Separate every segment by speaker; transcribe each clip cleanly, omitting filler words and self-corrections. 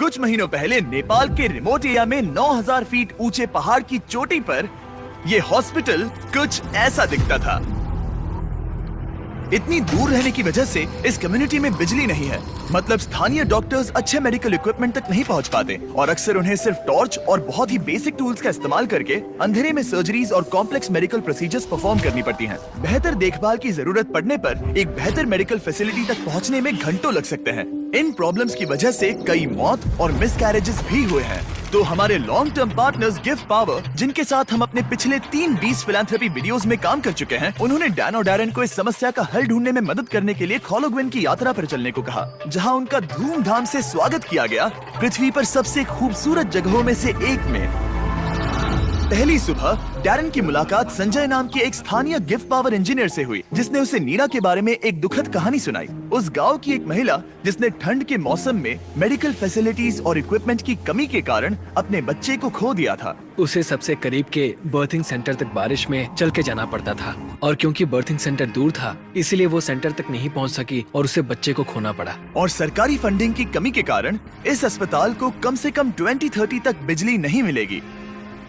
Speaker 1: कुछ महीनों पहले नेपाल के रिमोट एरिया में 9000 फीट ऊंचे पहाड़ की चोटी पर ये हॉस्पिटल कुछ ऐसा दिखता था। इतनी दूर रहने की वजह से इस कम्युनिटी में बिजली नहीं है, मतलब स्थानीय डॉक्टर्स अच्छे मेडिकल इक्विपमेंट तक नहीं पहुंच पाते और अक्सर उन्हें सिर्फ टॉर्च और बहुत ही बेसिक टूल्स का इस्तेमाल करके अंधेरे में सर्जरीज और कॉम्प्लेक्स मेडिकल प्रोसीजर्स परफॉर्म करनी पड़ती हैं। बेहतर देखभाल की जरूरत पड़ने पर एक बेहतर मेडिकल फैसिलिटी तक पहुंचने में घंटों लग सकते हैं। इन प्रॉब्लम्स की वजह से कई मौत और मिसकैरेजेस भी हुए हैं। तो हमारे long term partners give power, जिनके साथ हम अपने पिछले 3 फिलैंथ्रोपी वीडियोस में काम कर चुके हैं, उन्होंने डैन और डैरेन को इस समस्या का हल ढूंढने में मदद करने के लिए खोलोग्विन की यात्रा पर चलने को कहा, जहां उनका धूमधाम से स्वागत किया गया पृथ्वी पर सबसे खूबसूरत जगहों में से एक में। पहली सुबह डैरेन की मुलाकात संजय नाम के एक स्थानीय गिव पावर इंजीनियर से हुई, जिसने उसे नीरा के बारे में एक दुखद कहानी सुनाई। उस गांव की एक महिला जिसने ठंड के मौसम में मेडिकल फैसिलिटीज और इक्विपमेंट की कमी के कारण अपने बच्चे को खो दिया था।
Speaker 2: उसे सबसे करीब के बर्थिंग सेंटर तक बारिश में चल के जाना पड़ता था और क्योंकि बर्थिंग सेंटर दूर था, इसलिए वो सेंटर तक नहीं पहुंच सकी और उसे बच्चे को खोना पड़ा।
Speaker 1: और सरकारी फंडिंग की कमी के कारण इस अस्पताल को कम से कम 2030 तक बिजली नहीं मिलेगी।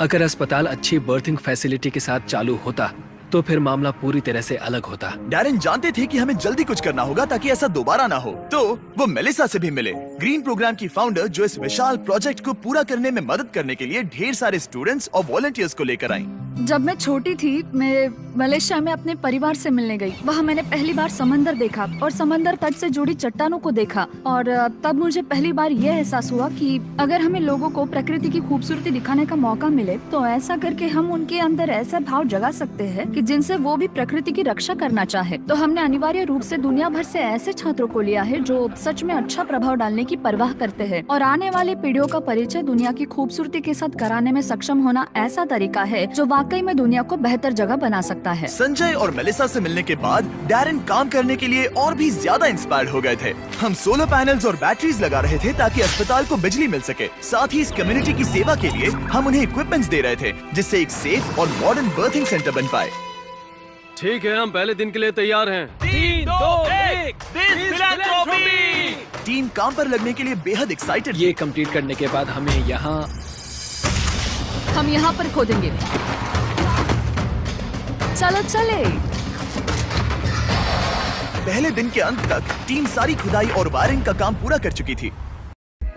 Speaker 2: अगर अस्पताल अच्छी बर्थिंग फैसिलिटी के साथ चालू होता तो फिर मामला पूरी तरह से अलग होता।
Speaker 1: डैरेन जानते थे कि हमें जल्दी कुछ करना होगा ताकि ऐसा दोबारा ना हो, तो वो मेलिसा से भी मिले, ग्रीन प्रोग्राम की फाउंडर, जो इस विशाल प्रोजेक्ट को पूरा करने में मदद करने के लिए ढेर सारे स्टूडेंट्स और वॉलंटियर्स को लेकर आई।
Speaker 3: जब मैं छोटी थी, मैं मलेशिया में अपने परिवार से मिलने गई। वहाँ मैंने पहली बार समंदर देखा और समंदर तट से जुड़ी चट्टानों को देखा और तब मुझे पहली बार यह एहसास हुआ कि अगर हमें लोगों को प्रकृति की खूबसूरती दिखाने का मौका मिले तो ऐसा करके हम उनके अंदर ऐसा भाव जगा सकते हैं कि जिनसे वो भी प्रकृति की रक्षा करना चाहे। तो हमने अनिवार्य रूप से दुनिया भर से ऐसे छात्रों को लिया है जो सच में अच्छा प्रभाव डालने की परवाह करते हैं और आने वाले पीढ़ियों का परिचय दुनिया की खूबसूरती के साथ कराने में सक्षम होना ऐसा तरीका है जो वाकई में दुनिया को बेहतर जगह बना सकता है।
Speaker 1: संजय और मेलिसा से मिलने के बाद डैरेन काम करने के लिए और भी ज्यादा इंस्पायर्ड हो गए थे। हम सोलर पैनल्स और बैटरीज लगा रहे थे ताकि अस्पताल को बिजली मिल सके। साथ ही इस कम्युनिटी की सेवा के लिए हम उन्हें इक्विपमेंट्स दे रहे थे, जिससे एक सेफ और मॉडर्न बर्थिंग सेंटर बन पाए।
Speaker 4: ठीक है, हम पहले दिन के लिए तैयार हैं।
Speaker 5: 3, 2, 1 फिलैंथ्रोपी।
Speaker 1: टीम काम पर लगने के लिए बेहद एक्साइटेड।
Speaker 2: ये कंप्लीट करने के बाद हम
Speaker 3: यहाँ पर खोदेंगे। चलो चले।
Speaker 1: पहले दिन के अंत तक टीम सारी खुदाई और वायरिंग का काम पूरा कर चुकी थी।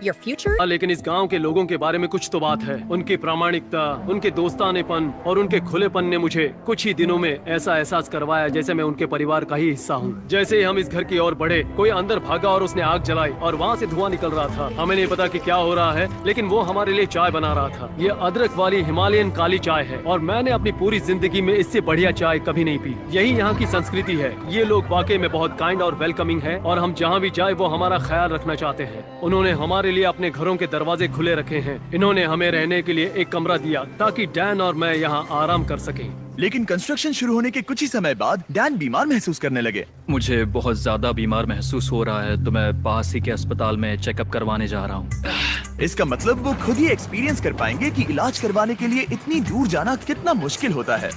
Speaker 6: Your future?
Speaker 4: लेकिन इस गांव के लोगों के बारे में कुछ तो बात है। उनकी प्रामाणिकता, उनके दोस्तानेपन और उनके खुलेपन ने मुझे कुछ ही दिनों में ऐसा एहसास करवाया जैसे मैं उनके परिवार का ही हिस्सा हूँ। जैसे ही हम इस घर की ओर बढ़े, कोई अंदर भागा और उसने आग जलाई और वहाँ से धुआं निकल रहा था। हमें नहीं पता कि क्या हो रहा है, लेकिन वो हमारे लिए चाय बना रहा था। ये अदरक वाली हिमालयन काली चाय है और मैंने अपनी पूरी जिंदगी में इससे बढ़िया चाय कभी नहीं पी। यही यहाँ की संस्कृति है। ये लोग वाकई में बहुत काइंड और वेलकमिंग है और हम जहाँ भी जाए वो हमारा ख्याल रखना चाहते हैं। उन्होंने हमारे लिए अपने घरों के दरवाजे खुले रखे हैं। इन्होंने हमें रहने के लिए एक कमरा दिया ताकि डैन और मैं यहाँ आराम कर सकें।
Speaker 1: लेकिन कंस्ट्रक्शन शुरू होने के कुछ ही समय बाद डैन बीमार महसूस करने लगे।
Speaker 7: मुझे बहुत ज्यादा बीमार महसूस हो रहा है, तो मैं पास ही के अस्पताल में चेकअप करवाने जा रहा हूँ।
Speaker 1: इसका मतलब वो खुद ही एक्सपीरियंस कर पाएंगे कि इलाज करवाने के लिए इतनी दूर जाना कितना मुश्किल होता है।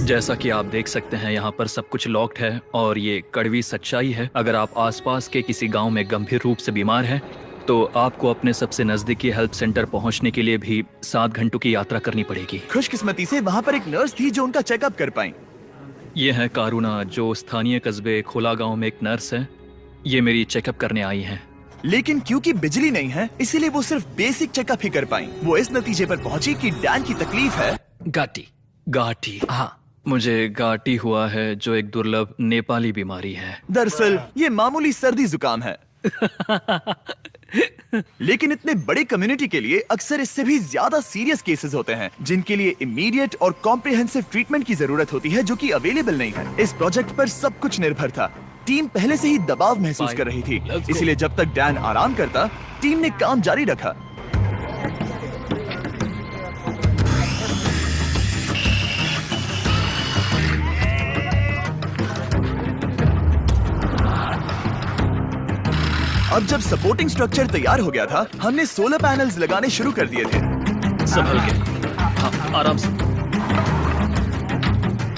Speaker 7: जैसा कि आप देख सकते हैं, यहाँ पर सब कुछ लॉक्ड है और ये कड़वी सच्चाई है। अगर आप आसपास के किसी गांव में गंभीर रूप से बीमार हैं, तो आपको अपने सबसे नजदीकी हेल्प सेंटर पहुंचने के लिए भी 7 घंटों की यात्रा करनी पड़ेगी।
Speaker 1: खुशकिस्मती से वहाँ पर एक नर्स थी जो उनका चेकअप कर पाई।
Speaker 7: ये है कारुणा, जो स्थानीय कस्बे खोला गाँव में एक नर्स है। ये मेरी चेकअप करने आई है।
Speaker 1: लेकिन क्योंकि बिजली नहीं है, इसीलिए वो सिर्फ बेसिक चेकअप ही कर पाई। वो इस नतीजे पर पहुंची कि डैन की तकलीफ है
Speaker 7: गाठी। हाँ, मुझे गाठी हुआ है, जो एक दुर्लभ नेपाली बीमारी है।
Speaker 1: दरअसल ये मामूली सर्दी जुकाम है। लेकिन इतने बड़े कम्युनिटी के लिए अक्सर इससे भी ज्यादा सीरियस केसेस होते हैं, जिनके लिए इमीडिएट और कॉम्प्रिहेंसिव ट्रीटमेंट की जरूरत होती है, जो कि अवेलेबल नहीं है। इस प्रोजेक्ट पर सब कुछ निर्भर था। टीम पहले से ही दबाव महसूस कर रही थी, इसलिए जब तक डैन आराम करता, टीम ने काम जारी रखा। अब जब सपोर्टिंग स्ट्रक्चर तैयार हो गया था, हमने सोलर पैनल्स लगाने शुरू कर दिए थे।
Speaker 7: संभल के, हाँ, आराम से।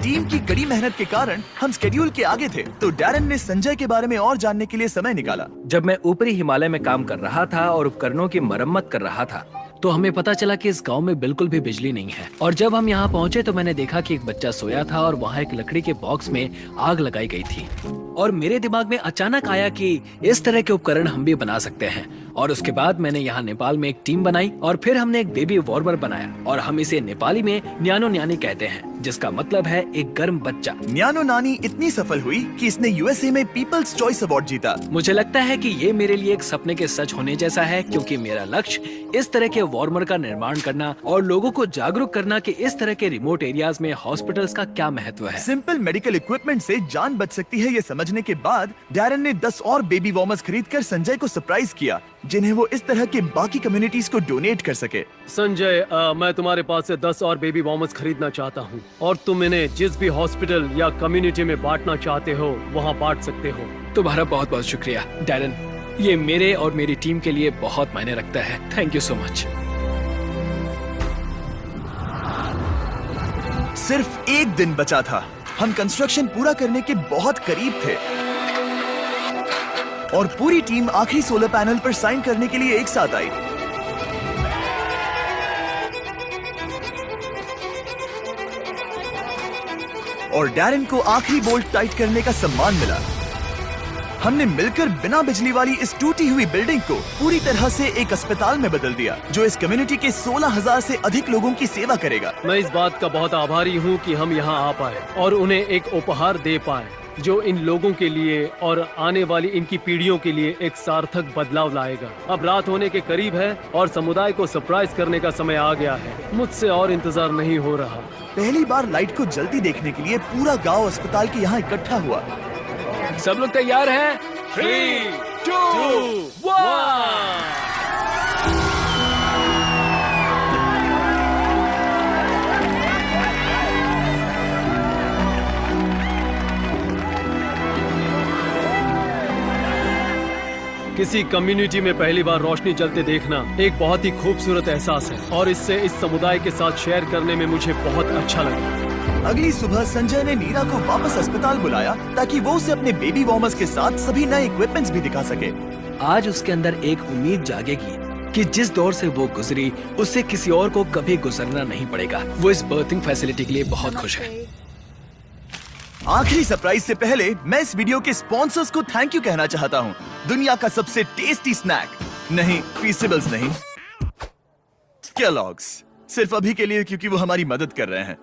Speaker 1: टीम की कड़ी मेहनत के कारण हम स्केड्यूल के आगे थे, तो डैरन ने संजय के बारे में और जानने के लिए समय निकाला।
Speaker 2: जब मैं ऊपरी हिमालय में काम कर रहा था और उपकरणों की मरम्मत कर रहा था, तो हमें पता चला कि इस गांव में बिल्कुल भी बिजली नहीं है। और जब हम यहाँ पहुँचे तो मैंने देखा कि एक बच्चा सोया था और वहाँ एक लकड़ी के बॉक्स में आग लगाई गई थी। और मेरे दिमाग में अचानक आया कि इस तरह के उपकरण हम भी बना सकते हैं। और उसके बाद मैंने यहाँ नेपाल में एक टीम बनाई और फिर हमने एक बेबी वार्मर बनाया, और हम इसे नेपाली में न्यानो न्यानी कहते हैं, जिसका मतलब है एक गर्म बच्चा।
Speaker 1: न्यानो नानी इतनी सफल हुई कि इसने यूएसए में पीपल्स चॉइस अवार्ड जीता।
Speaker 2: मुझे लगता है कि ये मेरे लिए एक सपने के सच होने जैसा है, क्योंकि मेरा लक्ष्य इस तरह के वार्मर का निर्माण करना और लोगों को जागरूक करना कि इस तरह के रिमोट एरियाज में हॉस्पिटल्स का क्या महत्व है।
Speaker 1: सिंपल मेडिकल इक्विपमेंट से जान बच सकती है, ये समझने के बाद डैरन ने 10 और बेबी वार्मर्स खरीदकर संजय को सरप्राइज किया, जिन्हें वो इस तरह के बाकी कम्युनिटीज को डोनेट कर सके।
Speaker 4: संजय, मैं तुम्हारे पास से 10 और बेबी वार्मर्स खरीदना चाहता हूँ, और तुम इन्हें जिस भी हॉस्पिटल या कम्युनिटी में बांटना चाहते हो वहाँ बांट सकते हो।
Speaker 2: तुम्हारा बहुत बहुत शुक्रिया डैरन, ये मेरे और मेरी टीम के लिए बहुत मायने रखता है। Thank you so much.
Speaker 1: सिर्फ एक दिन बचा था, हम कंस्ट्रक्शन पूरा करने के बहुत करीब थे और पूरी टीम आखिरी सोलर पैनल पर साइन करने के लिए एक साथ आई। और डैरन को आखिरी बोल्ट टाइट करने का सम्मान मिला। हमने मिलकर बिना बिजली वाली इस टूटी हुई बिल्डिंग को पूरी तरह से एक अस्पताल में बदल दिया, जो इस कम्युनिटी के 16,000 से अधिक लोगों की सेवा करेगा।
Speaker 4: मैं इस बात का बहुत आभारी हूँ कि हम यहाँ आ पाए और उन्हें एक उपहार दे पाए जो इन लोगों के लिए और आने वाली इनकी पीढ़ियों के लिए एक सार्थक बदलाव लाएगा। अब रात होने के करीब है और समुदाय को सरप्राइज करने का समय आ गया है। मुझसे और इंतजार नहीं हो रहा।
Speaker 1: पहली बार लाइट को जलती देखने के लिए पूरा गांव अस्पताल के यहाँ इकट्ठा हुआ।
Speaker 2: सब लोग तैयार हैं?
Speaker 5: 3, 2, 1।
Speaker 4: किसी कम्युनिटी में पहली बार रोशनी जलते देखना एक बहुत ही खूबसूरत एहसास है, और इससे इस समुदाय के साथ शेयर करने में मुझे बहुत अच्छा लगा।
Speaker 1: अगली सुबह संजय ने नीरा को वापस अस्पताल बुलाया ताकि वो उसे अपने बेबी वार्मर्स के साथ सभी नए इक्विपमेंट्स भी दिखा सके।
Speaker 2: आज उसके अंदर एक उम्मीद जागेगी कि जिस दौर से वो गुजरी उससे किसी और को कभी गुजरना नहीं पड़ेगा। वो इस बर्थिंग फैसिलिटी के लिए बहुत खुश है।
Speaker 1: आखिरी सरप्राइज से पहले मैं इस वीडियो के स्पॉन्सर्स को थैंक यू कहना चाहता हूँ। दुनिया का सबसे टेस्टी स्नैक, नहीं फीस्टेबल्स नहीं, केलॉग्स। सिर्फ अभी के लिए क्योंकि वो हमारी मदद कर रहे हैं।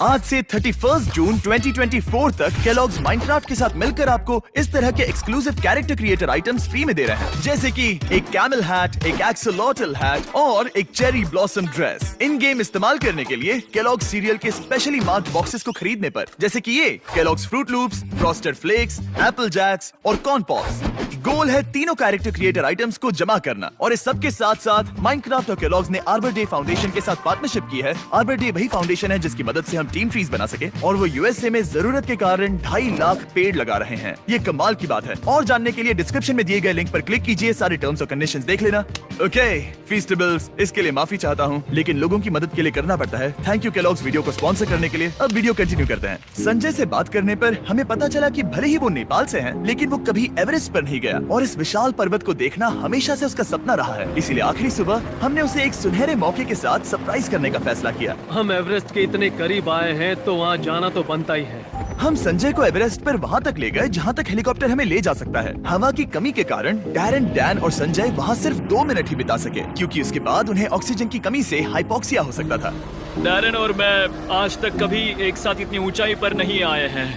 Speaker 1: आज से 31 जून 2024 तक केलॉग्स माइनक्राफ्ट के साथ मिलकर आपको इस तरह के exclusive character creator items free में दे रहे हैं, जैसे कि एक कैमल हैट, एक एक्सोलॉटल हैट और एक cherry blossom dress. In game इस्तेमाल करने के लिए केलॉग्स सीरियल के स्पेशली मार्क्ड बॉक्सेस को खरीदने पर, जैसे कि ये Kellogg's Froot Loops, Frosted Flakes, Apple Jacks और कॉर्न पॉप्स। गोल है तीनों कैरेक्टर क्रिएटर आइटम्स को जमा करना, और इस सब के साथ साथ माइनक्राफ्ट और केलॉग्स ने आर्बर डे फाउंडेशन के साथ पार्टनरशिप की है। आर्बर डे वही फाउंडेशन है जिसकी मदद से हम टीम ट्रीज बना सके, और वो यूएसए में जरूरत के कारण 2.5 लाख पेड़ लगा रहे हैं। ये कमाल की बात है। और जानने के लिए डिस्क्रिप्शन में दिए गए लिंक पर क्लिक कीजिए, सारे टर्म्स और कंडीशंस देख लेना। ओके फीस्टेबल्स, इसके लिए माफी चाहता हूँ, लेकिन लोगों की मदद के लिए करना पड़ता है। थैंक यू केलॉग्स वीडियो को स्पॉन्सर करने के लिए। अब वीडियो कंटिन्यू करते हैं। संजय से बात करने पर हमें पता चला कि भले ही वो नेपाल से हैं, लेकिन वो कभी एवरेस्ट पर नहीं गया, और इस विशाल पर्वत को देखना हमेशा से उसका सपना रहा है। इसीलिए आखिरी सुबह हमने उसे एक सुनहरे मौके के साथ सरप्राइज करने का फैसला किया।
Speaker 4: हम एवरेस्ट के इतने करीब आए हैं तो वहाँ जाना तो बनता ही है।
Speaker 1: हम संजय को एवरेस्ट पर वहाँ तक ले गए जहाँ तक हेलीकॉप्टर हमें ले जा सकता है। हवा की कमी के कारण डैरन, डैन और संजय वहाँ सिर्फ 2 मिनट ही बिता सके, क्योंकि उसके बाद उन्हें ऑक्सीजन की कमी से हाइपोक्सिया हो सकता था।
Speaker 7: डैरन और मैं आज तक कभी एक साथ इतनी ऊंचाई पर नहीं आए हैं।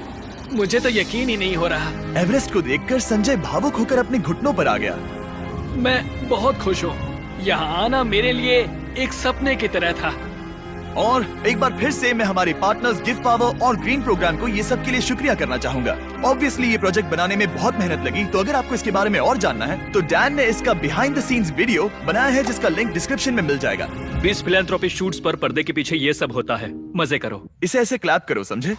Speaker 2: मुझे तो यकीन ही नहीं हो रहा।
Speaker 1: एवरेस्ट को देखकर संजय भावुक होकर अपने घुटनों पर आ गया।
Speaker 2: मैं बहुत खुश हूँ। यहाँ आना मेरे लिए एक सपने की तरह था।
Speaker 1: और एक बार फिर से मैं हमारे पार्टनर्स गिव पावर और ग्रीन प्रोग्राम को ये सब के लिए शुक्रिया करना चाहूंगा। ऑब्वियसली ये प्रोजेक्ट बनाने में बहुत मेहनत लगी, तो अगर आपको इसके बारे में और जानना है तो डैन ने इसका बिहाइंड द सीन्स वीडियो बनाया है, जिसका लिंक डिस्क्रिप्शन में मिल जाएगा।
Speaker 7: 20 फिलैंथ्रोपी शूट्स पर पर्दे के पीछे ये सब होता है। मजे करो।
Speaker 1: इसे ऐसे क्लैप करो, समझे?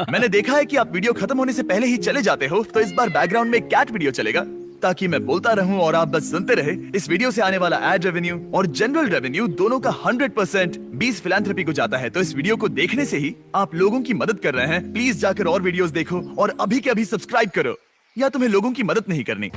Speaker 1: मैंने देखा है कि आप वीडियो खत्म होने से पहले ही चले जाते हो, तो इस बार बैकग्राउंड में कैट वीडियो चलेगा। ताकि मैं बोलता रहूं और आप बस सुनते रहे। इस वीडियो से आने वाला एड रेवेन्यू और जनरल रेवेन्यू दोनों का 100% बीस फिलैंथ्रोपी को जाता है। तो इस वीडियो को देखने से ही आप लोगों की मदद कर रहे हैं। प्लीज जाकर और वीडियोस देखो और अभी के अभी सब्सक्राइब करो, या तुम्हें लोगों की मदद नहीं करनी।